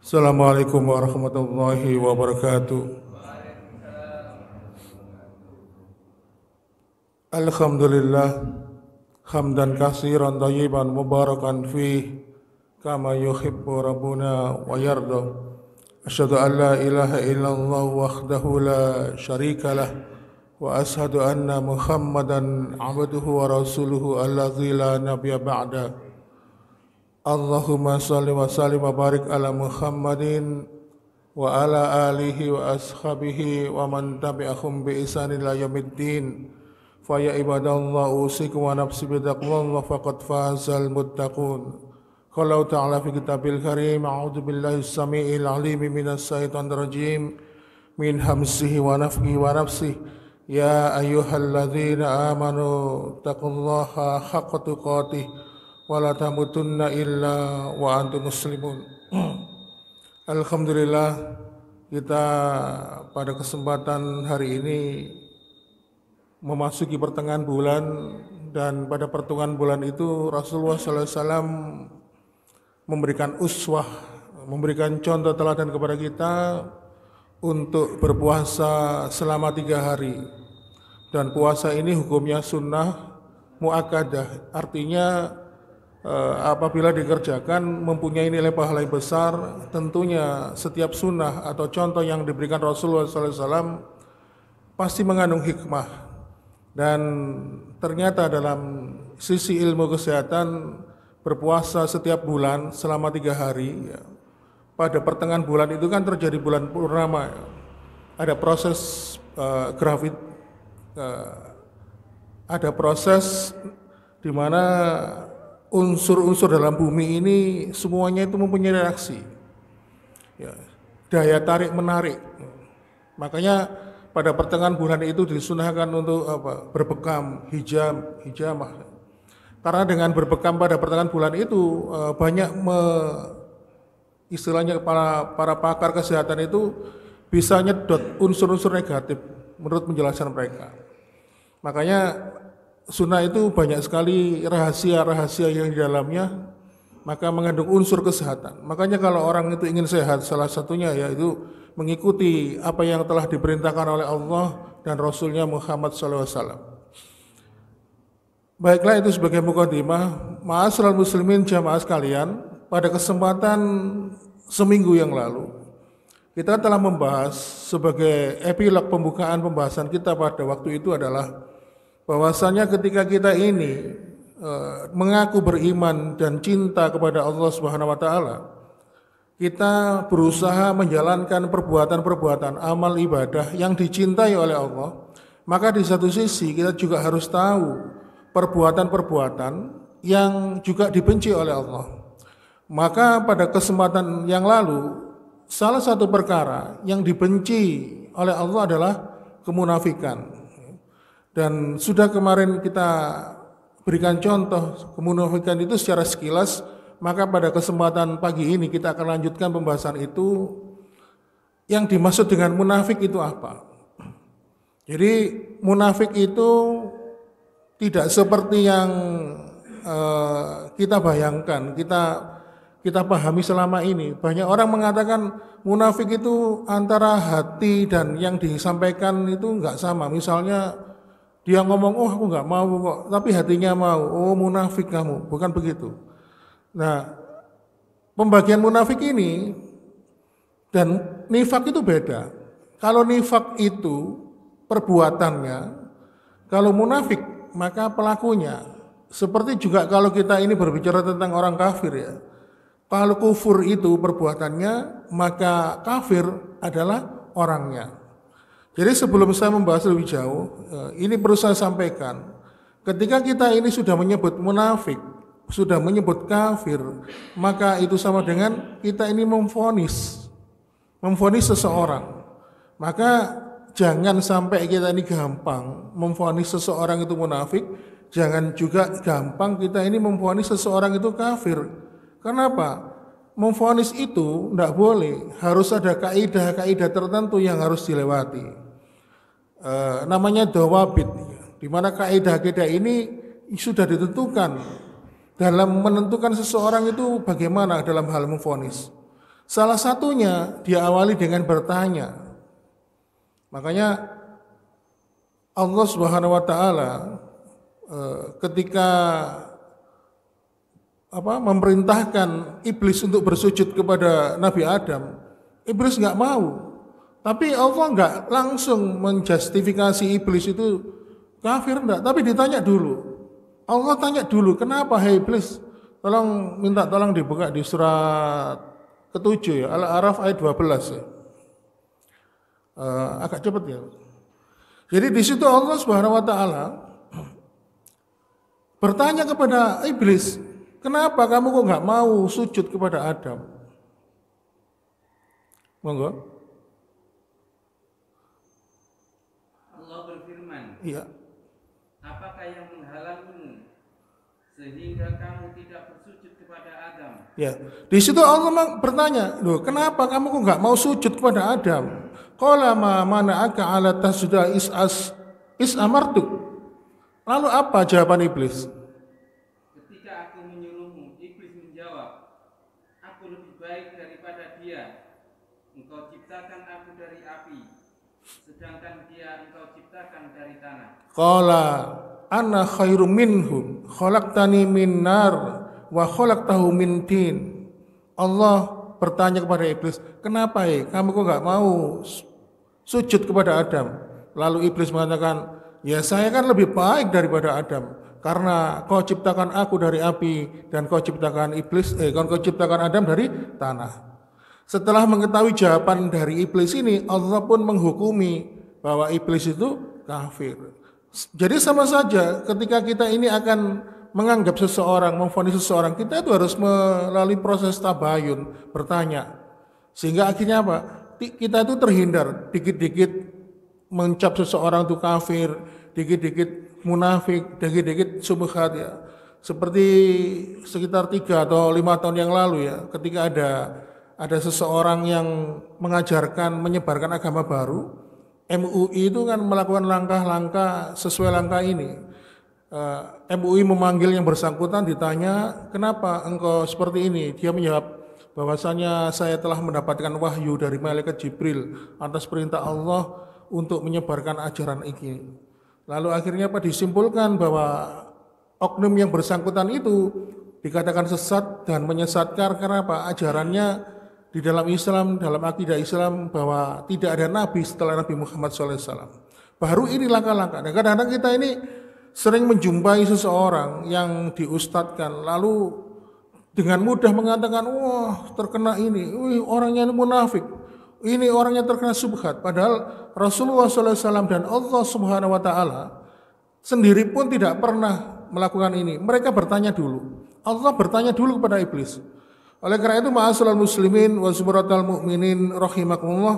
Assalamualaikum warahmatullahi wabarakatuh. Alhamdulillah hamdan katsiran thayyiban mubarakan fih kama yuhibbu rabbuna wa yarda. Asyhadu an la ilaha illallah wahdahu la syarika lah wa asyhadu anna Muhammadan abduhu wa rasuluhu alladzi la nabiyya ba'da. Allahumma salli wa sallim wa barik ala Muhammadin wa ala alihi wa ashabihi wa man tabi'ahum bi ihsan ila yaumiddin. Fa ya ibadallah usikum wa nafsi bi taqwallah faqad fazal muttaqun. Qala ta'ala fi kitabil karim a'udzu billahi samii'il 'aliim minas syaitonir rajim min hamzihi wa nafthihi wa nafsihi. Ya ayyuhalladzina amanu taqullaha haqqa tuqatih wa la tamutunna illa wa antum muslimun. Alhamdulillah, kita pada kesempatan hari ini memasuki pertengahan bulan, dan pada pertengahan bulan itu Rasulullah SAW memberikan uswah, memberikan contoh teladan kepada kita untuk berpuasa selama 3 hari. Dan puasa ini hukumnya sunnah muakkadah, artinya apabila dikerjakan mempunyai nilai pahala yang besar. Tentunya setiap sunnah atau contoh yang diberikan Rasulullah SAW pasti mengandung hikmah. Dan ternyata dalam sisi ilmu kesehatan, berpuasa setiap bulan selama 3 hari, ya, pada pertengahan bulan itu kan terjadi bulan purnama, ya. Ada proses ada proses di mana unsur-unsur dalam bumi ini semuanya itu mempunyai reaksi, ya, daya tarik menarik. Makanya pada pertengahan bulan itu disunahkan untuk berbekam, hijamah. Karena dengan berbekam pada pertengahan bulan itu banyak istilahnya para pakar kesehatan itu bisa nyedot unsur-unsur negatif menurut penjelasan mereka. Makanya sunnah itu banyak sekali rahasia-rahasia yang di dalamnya, maka mengandung unsur kesehatan. Makanya kalau orang itu ingin sehat, salah satunya yaitu mengikuti apa yang telah diperintahkan oleh Allah dan Rasulnya Muhammad SAW. Baiklah, itu sebagai mukadimah. Ma'asyiral muslimin jamaah sekalian, pada kesempatan seminggu yang lalu kita telah membahas sebagai epilog pembukaan pembahasan kita pada waktu itu adalah bahwasanya ketika kita ini mengaku beriman dan cinta kepada Allah Subhanahu wa taala, kita berusaha menjalankan perbuatan-perbuatan amal ibadah yang dicintai oleh Allah, maka di satu sisi kita juga harus tahu perbuatan-perbuatan yang juga dibenci oleh Allah. Maka pada kesempatan yang lalu, salah satu perkara yang dibenci oleh Allah adalah kemunafikan. Dan sudah kemarin kita berikan contoh kemunafikan itu secara sekilas, maka pada kesempatan pagi ini kita akan lanjutkan pembahasan itu. Yang dimaksud dengan munafik itu apa? Jadi munafik itu tidak seperti yang kita bayangkan, kita pahami selama ini. Banyak orang mengatakan munafik itu antara hati dan yang disampaikan itu enggak sama. Misalnya dia ngomong, oh aku enggak mau kok, tapi hatinya mau. Oh munafik kamu, bukan begitu. Nah, pembagian munafik ini dan nifak itu beda. Kalau nifak itu perbuatannya, kalau munafik maka pelakunya. Seperti juga kalau kita ini berbicara tentang orang kafir, ya. Kalau kufur itu perbuatannya, maka kafir adalah orangnya. Jadi sebelum saya membahas lebih jauh, ini perlu saya sampaikan. Ketika kita ini sudah menyebut munafik, sudah menyebut kafir, maka itu sama dengan kita ini memvonis seseorang. Maka jangan sampai kita ini gampang memvonis seseorang itu munafik, jangan juga gampang kita ini memvonis seseorang itu kafir. Kenapa? Memvonis itu tidak boleh, harus ada kaidah-kaidah tertentu yang harus dilewati. Namanya dawabit, di mana kaidah-kaidah ini sudah ditentukan dalam menentukan seseorang itu bagaimana dalam hal memvonis. Salah satunya dia awali dengan bertanya. Makanya Allah Subhanahu wa taala ketika memerintahkan iblis untuk bersujud kepada Nabi Adam, iblis nggak mau. Tapi Allah nggak langsung menjustifikasi iblis itu kafir, enggak. Tapi ditanya dulu. Allah tanya dulu, kenapa hai iblis? Tolong dibuka di surat ke-7 ya, Al-A'raf ayat 12 ya. Agak cepat ya. Jadi di situ Allah Subhanahu wa taala bertanya kepada iblis, kenapa kamu kok nggak mau sujud kepada Adam? Monggo. Allah berfirman, Iya. apakah yang menghalangmu sehingga kamu tidak bersujud kepada Adam? Ya, di situ Allah bertanya, loh, kenapa kamu kok nggak mau sujud kepada Adam? Qala ma mana'aka 'ala tasjuda is amartuk. Lalu apa jawaban iblis? Ketika aku menyuruhmu, iblis menjawab, aku lebih baik daripada dia. Engkau ciptakan aku dari api, sedangkan dia engkau ciptakan dari tanah. Qala ana khairum minhum khalaqtani min nar wa khalaqtahu min tin. Allah bertanya kepada iblis, kenapa kamu kok nggak mau sujud kepada Adam? Lalu iblis mengatakan, ya saya kan lebih baik daripada Adam, karena kau ciptakan aku dari api dan kau ciptakan Adam dari tanah. Setelah mengetahui jawaban dari iblis ini, Allah pun menghukumi bahwa iblis itu kafir. Jadi sama saja ketika kita ini akan menganggap seseorang, memvonis seseorang, kita itu harus melalui proses tabayun, bertanya. Sehingga akhirnya apa? Kita itu terhindar, dikit-dikit mencap seseorang itu kafir, dikit-dikit munafik, dikit-dikit subhat ya. Seperti sekitar 3 atau 5 tahun yang lalu ya, ketika ada seseorang yang mengajarkan, menyebarkan agama baru, MUI itu kan melakukan langkah-langkah sesuai langkah ini. MUI memanggil yang bersangkutan, ditanya, kenapa engkau seperti ini? Dia menjawab, bahwasanya saya telah mendapatkan wahyu dari malaikat Jibril atas perintah Allah untuk menyebarkan ajaran ini. Lalu akhirnya disimpulkan bahwa oknum yang bersangkutan itu dikatakan sesat dan menyesatkan karena ajarannya di dalam Islam, dalam akidah Islam, bahwa tidak ada nabi setelah Nabi Muhammad SAW. Baru ini langkah-langkah. Dan kadang-kadang kita ini sering menjumpai seseorang yang diustadkan, lalu dengan mudah mengatakan, wah terkena ini, orangnya ini munafik, ini orangnya terkena subhat. Padahal Rasulullah SAW dan Allah Subhanahu Wa Taala sendiri pun tidak pernah melakukan ini. Mereka bertanya dulu. Allah bertanya dulu kepada iblis. Oleh karena itu, ma'asyiral muslimin wa subhanatal mu'minin rahimakumullah,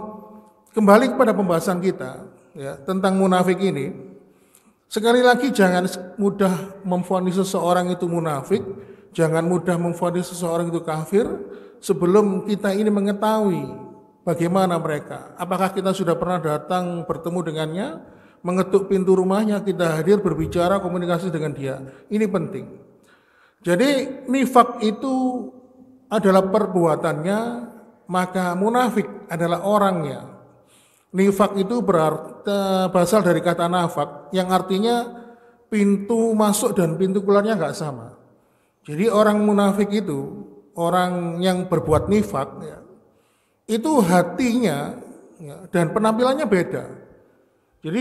kembali kepada pembahasan kita ya tentang munafik ini. Sekali lagi, jangan mudah memvonis seseorang itu munafik, jangan mudah memvonis seseorang itu kafir sebelum kita ini mengetahui bagaimana mereka. Apakah kita sudah pernah datang bertemu dengannya, mengetuk pintu rumahnya, kita hadir berbicara, komunikasi dengan dia. Ini penting. Jadi nifak itu adalah perbuatannya, maka munafik adalah orangnya. Nifak itu berasal dari kata nafak, yang artinya pintu masuk dan pintu keluarnya nggak sama. Jadi orang munafik itu, orang yang berbuat nifak, ya, itu hatinya ya, dan penampilannya beda. Jadi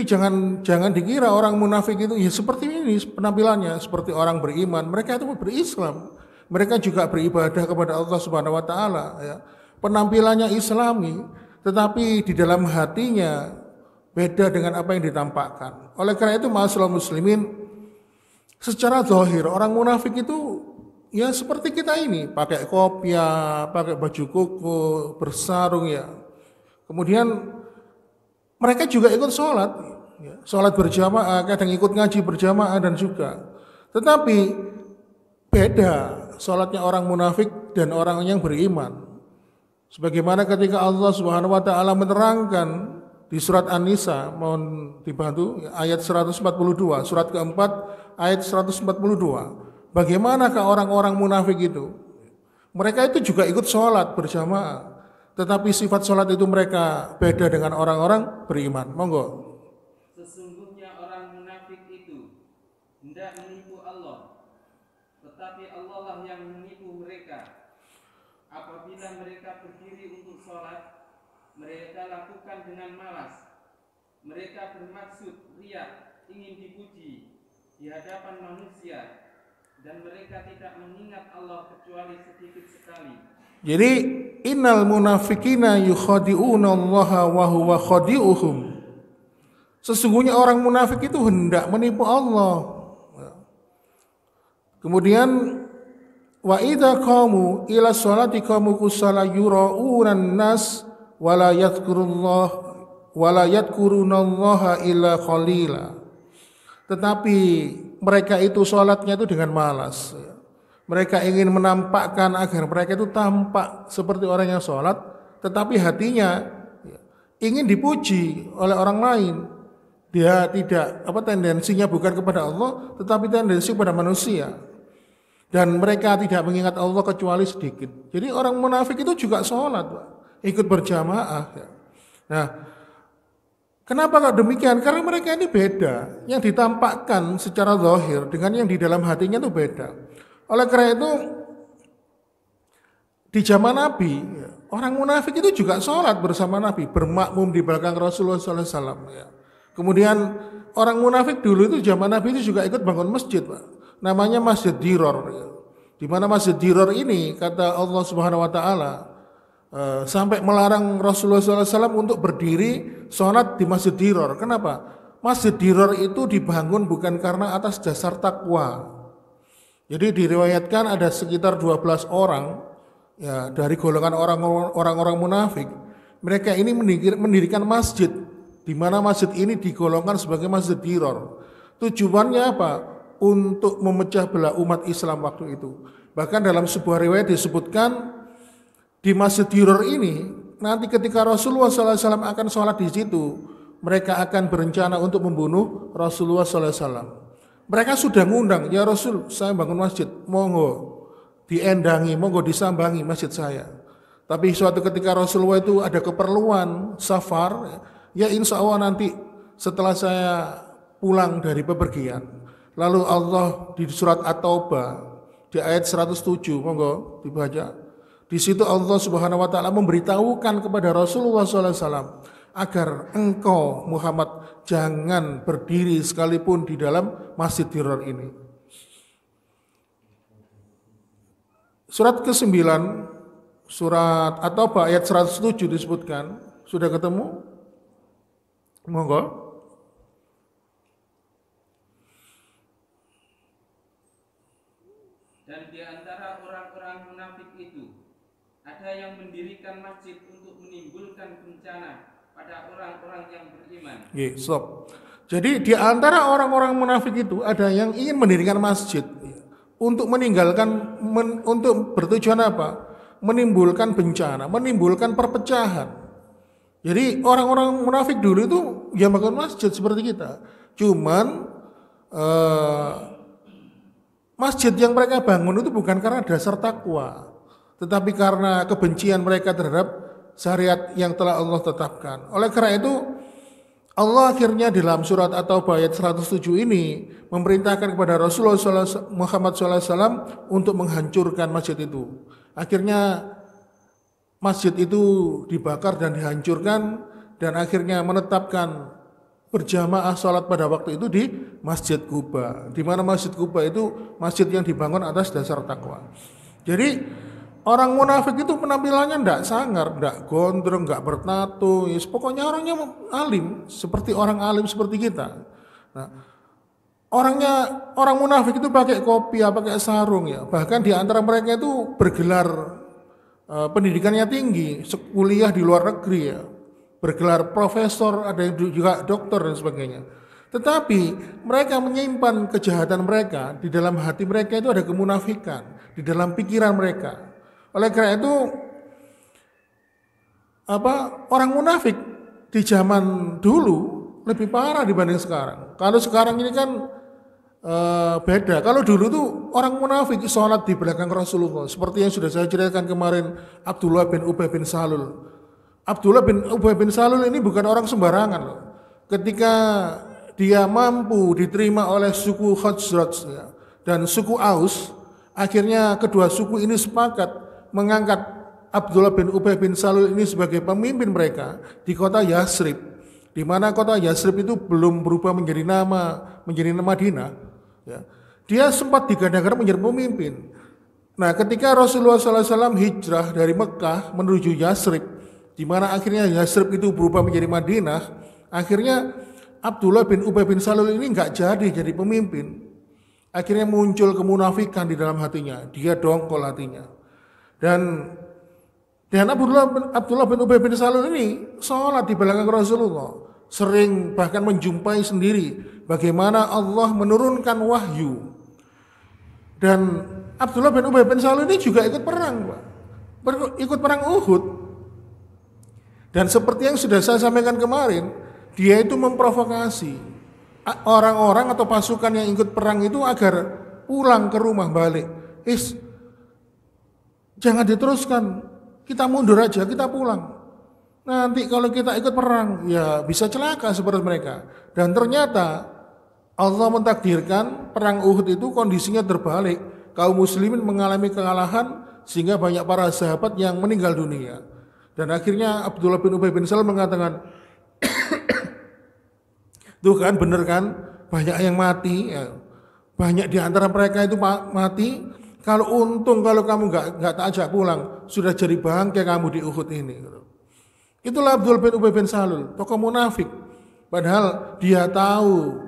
jangan dikira orang munafik itu ya seperti ini penampilannya, seperti orang beriman. Mereka itu berislam, mereka juga beribadah kepada Allah Subhanahu Wa Taala. Ya. Penampilannya Islami, tetapi di dalam hatinya beda dengan apa yang ditampakkan. Oleh karena itu, ma'asyiral muslimin, secara zahir orang munafik itu ya seperti kita ini, pakai kopiah, pakai baju koko, bersarung ya. Kemudian mereka juga ikut sholat, ya. Sholat berjamaah, kadang ikut ngaji berjamaah dan juga. Tetapi beda sholatnya orang munafik dan orang yang beriman. Sebagaimana ketika Allah Subhanahu Wa Taala menerangkan di surat An-Nisa, mohon dibantu, ayat 142, surat keempat ayat 142. Bagaimanakah orang-orang munafik itu? Mereka itu juga ikut sholat berjamaah, tetapi sifat sholat itu mereka beda dengan orang-orang beriman. Monggo. Sesungguhnya orang munafik itu hendak menipu Allah, tetapi Allah lah yang menipu mereka. Apabila mereka berdiri untuk sholat, mereka lakukan dengan malas. Mereka bermaksud riya, ingin dipuji di hadapan manusia, dan mereka tidak mengingat Allah kecuali sedikit sekali. Jadi innal munafikina yukhadi'una Allah wa huwa khadi'uhum. Sesungguhnya orang munafik itu hendak menipu Allah. Kemudian wa idza qamu ila sholati qamu kusala yura'unan nas wala yadhkurunallaha illa qalila. Tetapi mereka itu sholatnya itu dengan malas. Mereka ingin menampakkan agar mereka itu tampak seperti orang yang sholat, tetapi hatinya ingin dipuji oleh orang lain. Dia tidak tendensinya bukan kepada Allah, tetapi tendensi kepada manusia. Dan mereka tidak mengingat Allah kecuali sedikit. Jadi orang munafik itu juga sholat, ikut berjamaah. Nah, kenapa kok demikian? Karena mereka ini beda. Yang ditampakkan secara zahir dengan yang di dalam hatinya itu beda. Oleh karena itu, di zaman Nabi, orang munafik itu juga sholat bersama Nabi, bermakmum di belakang Rasulullah SAW. Kemudian orang munafik dulu itu zaman Nabi itu juga ikut bangun masjid, Pak. Namanya Masjid Diror. Di mana Masjid Diror ini, kata Allah Subhanahu Wa Taala, sampai melarang Rasulullah SAW untuk berdiri sholat di Masjid Diror. Kenapa? Masjid Diror itu dibangun bukan karena atas dasar takwa. Jadi diriwayatkan ada sekitar 12 orang ya dari golongan orang-orang munafik. Mereka ini mendirikan masjid, di mana masjid ini digolongkan sebagai Masjid Diror. Tujuannya apa? Untuk memecah belah umat Islam waktu itu. Bahkan dalam sebuah riwayat disebutkan di Masjid Diror ini nanti ketika Rasulullah SAW akan sholat di situ, mereka akan berencana untuk membunuh Rasulullah SAW. Mereka sudah ngundang, ya Rasul, saya bangun masjid, monggo diendangi, monggo disambangi masjid saya. Tapi suatu ketika Rasulullah itu ada keperluan safar, ya insya Allah nanti setelah saya pulang dari bepergian. Lalu Allah di surat At-Taubah di ayat 107, monggo dibaca. Di situ Allah Subhanahu Wa Taala memberitahukan kepada Rasulullah SAW agar engkau Muhammad jangan berdiri sekalipun di dalam Masjid Diror ini. Surat ke-9, surat At-Taubah ayat 107 disebutkan. Sudah ketemu? Monggo. Dan di antara orang-orang munafik itu ada yang mendirikan masjid untuk menimbulkan bencana pada orang-orang yang beriman. Stop. Jadi di antara orang-orang munafik itu ada yang ingin mendirikan masjid untuk meninggalkan, untuk bertujuan apa? Menimbulkan bencana, menimbulkan perpecahan. Jadi orang-orang munafik dulu itu ya bangun masjid seperti kita. Cuman masjid yang mereka bangun itu bukan karena dasar takwa, tetapi karena kebencian mereka terhadap syariat yang telah Allah tetapkan. Oleh karena itu Allah akhirnya dalam surat At-Taubah ayat 107 ini memerintahkan kepada Rasulullah Muhammad SAW untuk menghancurkan masjid itu. Akhirnya masjid itu dibakar dan dihancurkan, dan akhirnya menetapkan berjamaah sholat pada waktu itu di Masjid Quba. Di mana Masjid Quba itu masjid yang dibangun atas dasar takwa. Jadi orang munafik itu penampilannya tidak sangar, tidak gondrong, tidak bertato, pokoknya orangnya alim, seperti orang alim seperti kita. Nah, orang munafik itu pakai kopiah, pakai sarung ya. Bahkan di antara mereka itu bergelar pendidikannya tinggi, kuliah di luar negeri ya, bergelar profesor, ada yang juga dokter dan sebagainya. Tetapi mereka menyimpan kejahatan mereka, di dalam hati mereka itu ada kemunafikan, di dalam pikiran mereka. Oleh karena itu orang munafik di zaman dulu lebih parah dibanding sekarang. Kalau sekarang ini kan beda. Kalau dulu tuh orang munafik sholat di belakang Rasulullah, seperti yang sudah saya ceritakan kemarin, Abdullah bin Ubay bin Salul. Abdullah bin Ubay bin Salul ini bukan orang sembarangan loh. Ketika dia mampu diterima oleh suku Khazraj ya, dan suku Aus, akhirnya kedua suku ini sepakat mengangkat Abdullah bin Ubay bin Salul ini sebagai pemimpin mereka di kota Yasrib, di mana kota Yasrib itu belum berubah menjadi nama Madinah. Ya. Dia sempat digadang-gadang menjadi pemimpin. Nah, ketika Rasulullah SAW hijrah dari Mekah menuju Yasrib, di mana akhirnya Yasrib itu berubah menjadi Madinah, akhirnya Abdullah bin Ubay bin Salul ini nggak jadi pemimpin. Akhirnya muncul kemunafikan di dalam hatinya, dia dongkol hatinya. Dan Abdullah bin Ubay bin Salul ini sholat di belakang Rasulullah, sering bahkan menjumpai sendiri bagaimana Allah menurunkan wahyu. Dan Abdullah bin Ubay bin Salul ini juga ikut perang, Pak. Ikut perang Uhud. Dan seperti yang sudah saya sampaikan kemarin, dia itu memprovokasi orang-orang atau pasukan yang ikut perang itu agar pulang ke rumah balik. Jangan diteruskan, kita mundur aja, kita pulang. Nanti kalau kita ikut perang, ya bisa celaka seperti mereka. Dan ternyata Allah mentakdirkan perang Uhud itu kondisinya terbalik. Kaum muslimin mengalami kekalahan sehingga banyak para sahabat yang meninggal dunia. Dan akhirnya Abdullah bin Ubay bin Salul mengatakan, tuh kan bener kan, banyak yang mati, ya. Banyak di antara mereka itu mati. Kalau untung kalau kamu nggak tak ajak pulang, sudah jadi bangkai kamu di Uhud ini. Itulah Abdullah bin Ubay bin Salul, tokoh munafik. Padahal dia tahu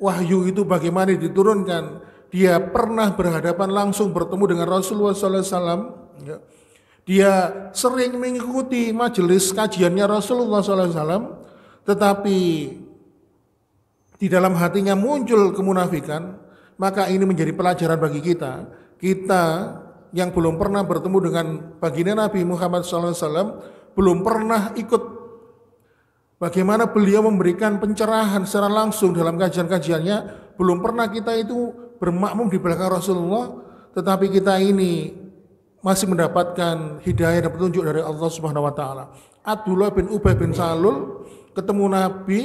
wahyu itu bagaimana diturunkan. Dia pernah berhadapan langsung bertemu dengan Rasulullah SAW. Dia sering mengikuti majelis kajiannya Rasulullah SAW. Tetapi di dalam hatinya muncul kemunafikan. Maka ini menjadi pelajaran bagi kita. Kita yang belum pernah bertemu dengan baginda Nabi Muhammad SAW, belum pernah ikut bagaimana beliau memberikan pencerahan secara langsung dalam kajian-kajiannya, belum pernah kita itu bermakmum di belakang Rasulullah, tetapi kita ini masih mendapatkan hidayah dan petunjuk dari Allah Subhanahu wa taala. Abdullah bin Ubay bin Salul ketemu Nabi,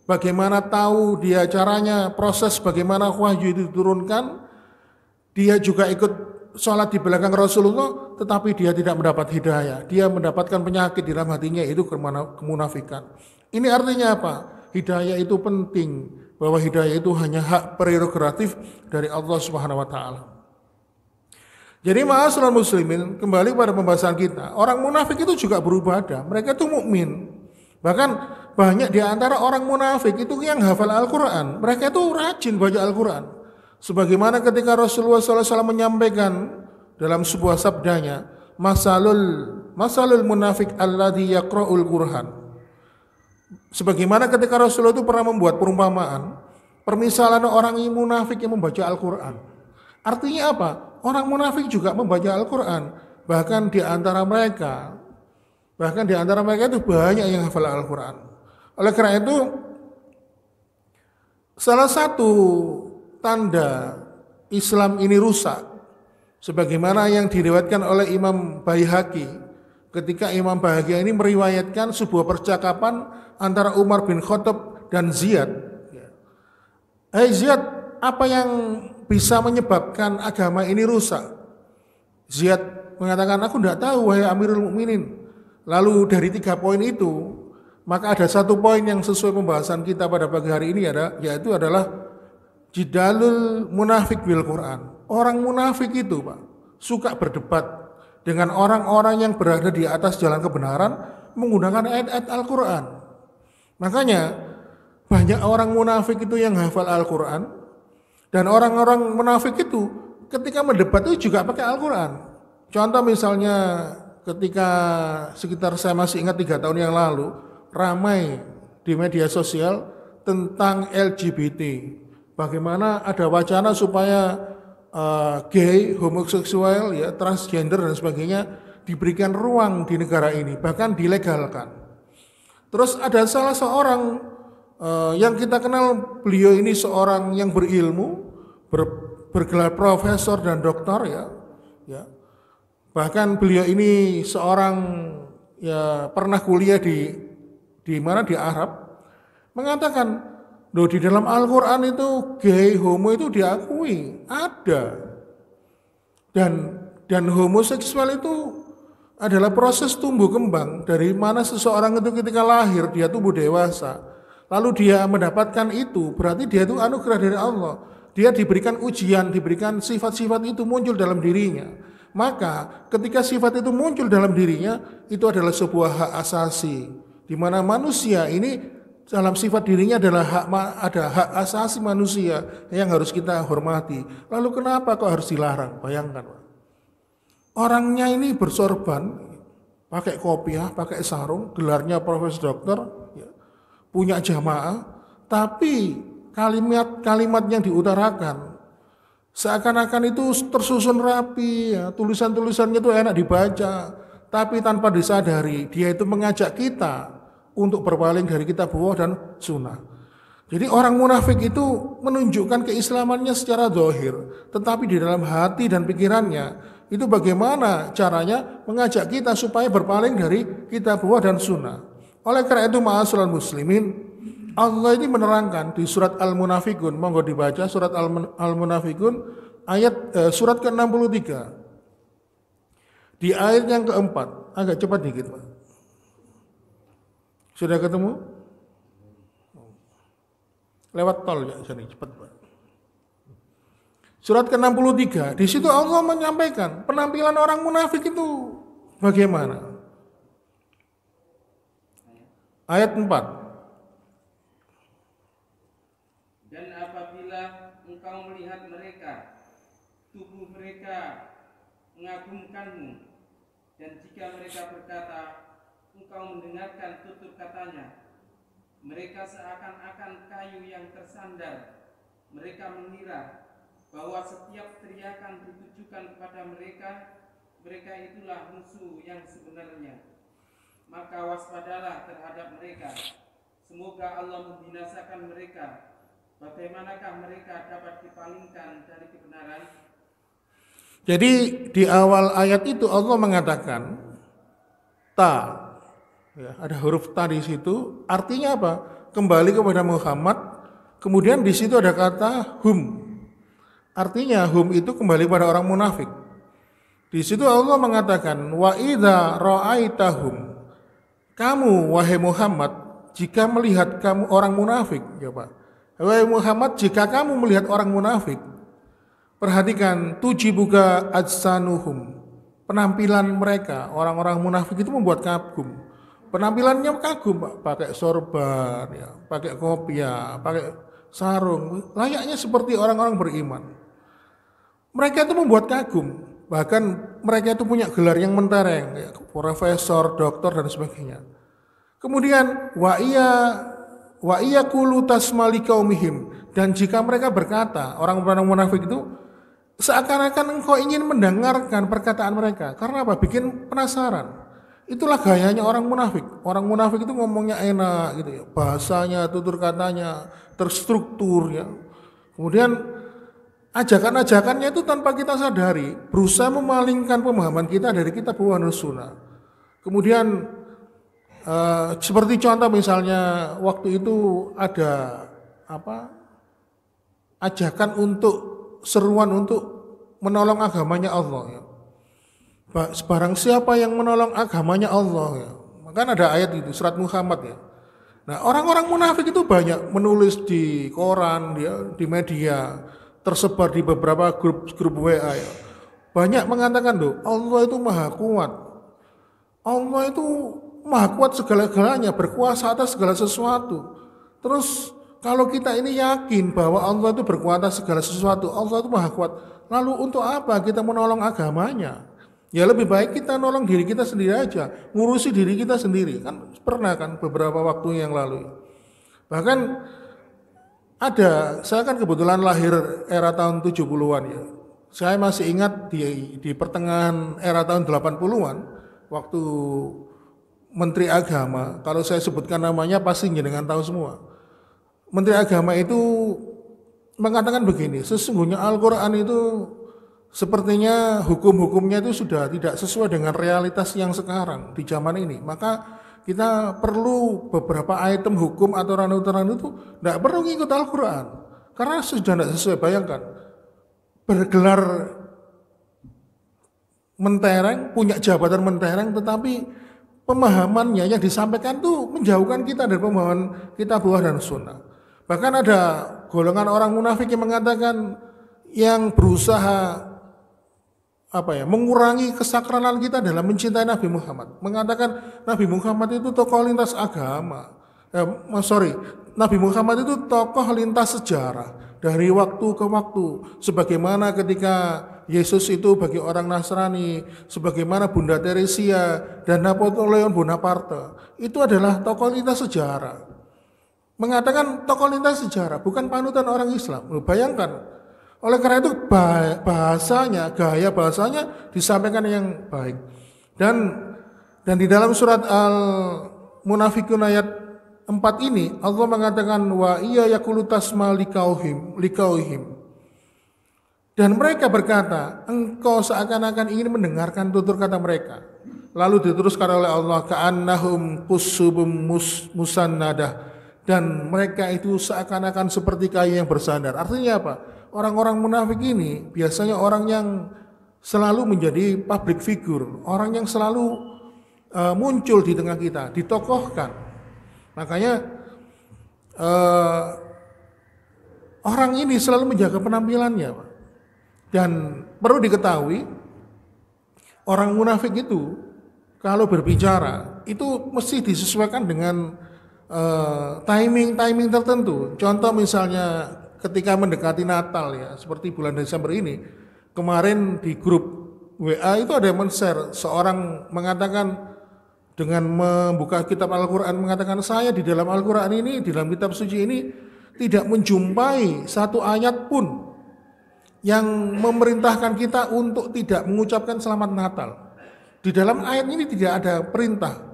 bagaimana tahu dia caranya, proses bagaimana wahyu itu diturunkan. Dia juga ikut sholat di belakang Rasulullah, tetapi dia tidak mendapat hidayah. Dia mendapatkan penyakit di dalam hatinya, itu kemunafikan. Ini artinya apa? Hidayah itu penting, bahwa hidayah itu hanya hak prerogatif dari Allah Subhanahu wa taala. Jadi ma'asyiral muslimin, kembali pada pembahasan kita. Orang munafik itu juga beribadah, mereka itu mukmin. Bahkan banyak di antara orang munafik itu yang hafal Al-Qur'an. Mereka itu rajin baca Al-Qur'an. Sebagaimana ketika Rasulullah SAW menyampaikan dalam sebuah sabdanya, masalul munafik alladhi yaqra'ul Qur'an. Sebagaimana ketika Rasulullah itu pernah membuat perumpamaan, permisalan orang yang munafik yang membaca Al-Qur'an. Artinya apa? Orang munafik juga membaca Al-Qur'an. Bahkan di antara mereka itu banyak yang hafal Al-Qur'an. Oleh karena itu, salah satu tanda Islam ini rusak, sebagaimana yang diriwayatkan oleh Imam Baihaqi, ketika Imam Baihaqi ini meriwayatkan sebuah percakapan antara Umar bin Khattab dan Ziyad. Hai Ziyad, apa yang bisa menyebabkan agama ini rusak? Ziyad mengatakan, aku tidak tahu wahai Amirul Mukminin. Lalu dari 3 poin itu, maka ada 1 poin yang sesuai pembahasan kita pada pagi hari ini, yaitu adalah jidalul munafik bil Quran. Orang munafik itu, Pak, suka berdebat dengan orang-orang yang berada di atas jalan kebenaran menggunakan ayat-ayat Al-Quran. Makanya banyak orang munafik itu yang hafal Al-Quran, dan orang-orang munafik itu ketika mendebat itu juga pakai Al-Quran. Contoh misalnya ketika sekitar saya masih ingat 3 tahun yang lalu ramai di media sosial tentang LGBT. Bagaimana ada wacana supaya gay, homoseksual, ya, transgender dan sebagainya diberikan ruang di negara ini, bahkan dilegalkan. Terus ada salah seorang yang kita kenal, beliau ini seorang yang berilmu, bergelar profesor dan doktor, ya. Bahkan beliau ini seorang ya pernah kuliah di mana di Arab mengatakan, loh di dalam Al-Qur'an itu gay, homo itu diakui, ada. Dan homoseksual itu adalah proses tumbuh kembang dari mana seseorang itu ketika lahir dia tumbuh dewasa. Lalu dia mendapatkan itu, berarti dia itu anugerah dari Allah. Dia diberikan ujian, diberikan sifat-sifat itu muncul dalam dirinya. Maka ketika sifat itu muncul dalam dirinya, itu adalah sebuah hak asasi. Di mana manusia ini dalam sifat dirinya adalah ada hak asasi manusia yang harus kita hormati. Lalu kenapa kok harus dilarang? Bayangkan, Pak. Orangnya ini bersorban, pakai kopiah, pakai sarung, gelarnya profesor dokter, ya, punya jamaah, tapi kalimat-kalimat yang diutarakan seakan-akan itu tersusun rapi, ya, tulisan-tulisannya itu enak dibaca, tapi tanpa disadari dia itu mengajak kita untuk berpaling dari kitab Allah dan sunnah. Jadi orang munafik itu menunjukkan keislamannya secara zahir, tetapi di dalam hati dan pikirannya itu bagaimana caranya mengajak kita supaya berpaling dari kitab Allah dan sunnah. Oleh karena itu ma'asyiral muslimin, Allah ini menerangkan di surat Al-Munafikun, monggo dibaca surat Al-Munafikun ayat surat ke-63. Di ayat yang keempat, agak cepat dikit, Pak. Sudah ketemu? Lewat tol ya, sini cepat, Pak. Surat ke-63, di situ Allah menyampaikan penampilan orang munafik itu bagaimana. Ayat 4. Dan apabila engkau melihat mereka, tubuh mereka mengagumkanmu, dan jika mereka berkata, engkau mendengarkan tutur katanya, mereka seakan-akan kayu yang tersandar. Mereka mengira bahwa setiap teriakan ditujukan kepada mereka, mereka itulah musuh yang sebenarnya. Maka waspadalah terhadap mereka. Semoga Allah membinasakan mereka. Bagaimanakah mereka dapat dipalingkan dari kebenaran? Jadi di awal ayat itu Allah mengatakan ta, ya, ada huruf ta di situ. Artinya apa? Kembali kepada Muhammad. Kemudian di situ ada kata hum. Artinya hum itu kembali pada orang munafik. Di situ Allah mengatakan wa idza ra'aitahum. Kamu wahai Muhammad jika melihat kamu orang munafik, ya Pak. Wahai Muhammad jika kamu melihat orang munafik, perhatikan tujibuka ajsanuhum. Penampilan mereka, orang-orang munafik itu membuat kagum. Penampilannya kagum, Pak. Pakai sorban, ya, pakai kopiah, pakai sarung, layaknya seperti orang-orang beriman. Mereka itu membuat kagum, bahkan mereka itu punya gelar yang mentereng, ya, profesor, doktor dan sebagainya. Kemudian wa iya qulu tasmali qaumihim, dan jika mereka berkata, orang-orang munafik itu seakan-akan engkau ingin mendengarkan perkataan mereka. Karena apa? Bikin penasaran. Itulah gayanya orang munafik. Orang munafik itu ngomongnya enak gitu ya, bahasanya, tutur katanya terstruktur ya. Kemudian ajakan-ajakannya itu tanpa kita sadari berusaha memalingkan pemahaman kita dari kitab Allah dan sunnah. Kemudian seperti contoh misalnya waktu itu ada ajakan untuk seruan untuk menolong agamanya Allah ya. Barang siapa yang menolong agamanya Allah ya. Maka ada ayat itu surat Muhammad ya. Nah, orang-orang munafik itu banyak menulis di koran, di media, tersebar di beberapa grup WA ya. Banyak mengatakan loh, Allah itu maha kuat. Allah itu maha kuat segala-galanya, berkuasa atas segala sesuatu. Terus kalau kita ini yakin bahwa Allah itu berkuasa atas segala sesuatu, Allah itu maha kuat. Lalu untuk apa kita menolong agamanya? Ya lebih baik kita nolong diri kita sendiri aja, ngurusi diri kita sendiri. Kan pernah kan beberapa waktu yang lalu. Bahkan saya kan kebetulan lahir era tahun 70-an ya. Saya masih ingat di pertengahan era tahun 80-an waktu Menteri Agama, kalau saya sebutkan namanya pasti jenengan tahu semua. Menteri Agama itu mengatakan begini, sesungguhnya Al-Quran itu sepertinya hukum-hukumnya itu sudah tidak sesuai dengan realitas yang sekarang di zaman ini. Maka kita perlu beberapa item hukum aturan-aturan itu tidak perlu ngikut Al-Quran. Karena sudah tidak sesuai. Bayangkan, bergelar mentereng, punya jabatan mentereng, tetapi pemahamannya yang disampaikan itu menjauhkan kita dari pemahaman kitab dan sunnah. Bahkan ada golongan orang munafik yang mengatakan, yang berusaha mengurangi kesakralan kita dalam mencintai Nabi Muhammad. Mengatakan Nabi Muhammad itu tokoh lintas agama. Nabi Muhammad itu tokoh lintas sejarah dari waktu ke waktu. Sebagaimana ketika Yesus itu bagi orang Nasrani, sebagaimana Bunda Teresia dan Napoleon Bonaparte, itu adalah tokoh lintas sejarah. Mengatakan tokoh lintas sejarah, bukan panutan orang Islam. Bayangkan. Oleh karena itu bahasanya, gaya bahasanya disampaikan yang baik. Dan di dalam surat Al-Munafikun ayat 4 ini Allah mengatakan wa iya yaqulu tasma liqauhim. Dan mereka berkata, engkau seakan-akan ingin mendengarkan tutur kata mereka. Lalu diteruskan oleh Allah ka'annahum qusubum musannadah, dan mereka itu seakan-akan seperti kayu yang bersandar. Artinya apa? Orang-orang munafik ini biasanya orang yang selalu menjadi public figure, orang yang selalu muncul di tengah kita, ditokohkan. Makanya orang ini selalu menjaga penampilannya, Pak. Dan perlu diketahui, orang munafik itu kalau berbicara itu mesti disesuaikan dengan timing tertentu. Contoh misalnya ketika mendekati Natal ya, seperti bulan Desember ini, kemarin di grup WA itu ada yang men-share, seorang mengatakan dengan membuka kitab Al-Quran, mengatakan saya di dalam Al-Quran ini, di dalam kitab suci ini tidak menjumpai satu ayat pun yang memerintahkan kita untuk tidak mengucapkan selamat Natal. Di dalam ayat ini tidak ada perintah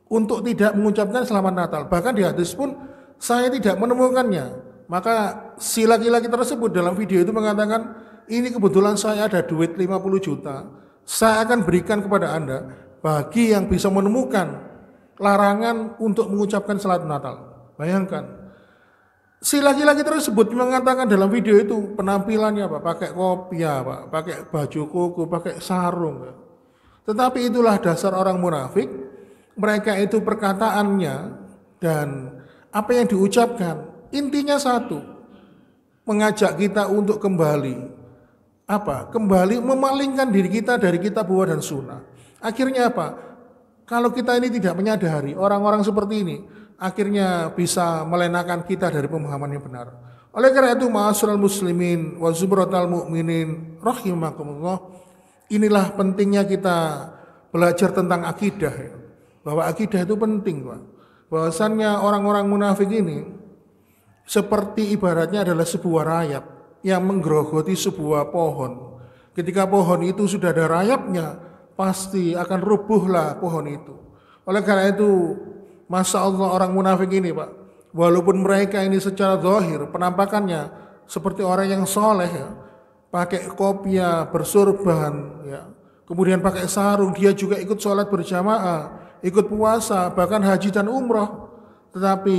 untuk tidak mengucapkan selamat Natal. Bahkan di hadis pun saya tidak menemukannya. Maka si laki-laki tersebut dalam video itu mengatakan, ini kebetulan saya ada duit 50 juta, saya akan berikan kepada Anda bagi yang bisa menemukan larangan untuk mengucapkan salat Natal. Bayangkan, si laki-laki tersebut mengatakan dalam video itu penampilannya pakai kopiah, pakai baju koko, pakai sarung. Tetapi itulah dasar orang munafik. Mereka itu perkataannya dan apa yang diucapkan intinya satu, mengajak kita untuk kembali memalingkan diri kita dari kitab dan sunnah. Akhirnya apa? Kalau kita ini tidak menyadari, orang-orang seperti ini akhirnya bisa melenakan kita dari pemahaman yang benar. Oleh karena itu, ma'asyiral muslimin wa zubratal mu'minin rahimakumullah, inilah pentingnya kita belajar tentang akidah ya. Bahwa akidah itu penting, Pak. Bahwasannya orang-orang munafik ini seperti ibaratnya adalah sebuah rayap yang menggerogoti sebuah pohon. Ketika pohon itu sudah ada rayapnya, pasti akan rubuhlah pohon itu. Oleh karena itu, Masya Allah orang munafik ini, Pak, walaupun mereka ini secara zahir penampakannya seperti orang yang soleh ya, pakai kopiah, bersurban ya, kemudian pakai sarung, dia juga ikut sholat berjamaah, ikut puasa, bahkan haji dan umrah. Tetapi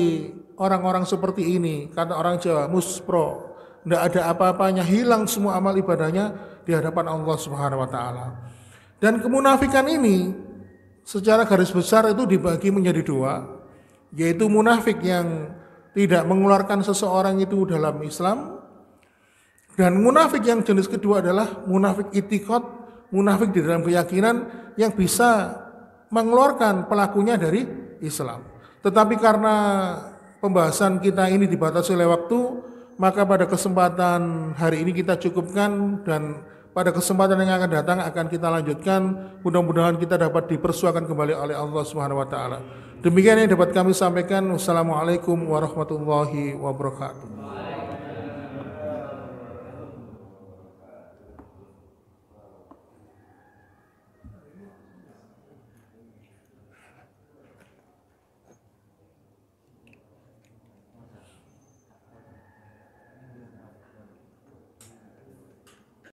orang-orang seperti ini, kata orang Jawa, muspro, tidak ada apa-apanya, hilang semua amal ibadahnya di hadapan Allah Subhanahu wa taala. Dan kemunafikan ini secara garis besar itu dibagi menjadi dua, yaitu munafik yang tidak mengeluarkan seseorang itu dalam Islam, dan munafik yang jenis kedua adalah munafik itikad, munafik di dalam keyakinan yang bisa mengeluarkan pelakunya dari Islam. Tetapi karena pembahasan kita ini dibatasi oleh waktu, maka pada kesempatan hari ini kita cukupkan, dan pada kesempatan yang akan datang akan kita lanjutkan. Mudah-mudahan kita dapat dipersuakan kembali oleh Allah Subhanahu wa taala. Demikian yang dapat kami sampaikan. Wassalamualaikum warahmatullahi wabarakatuh.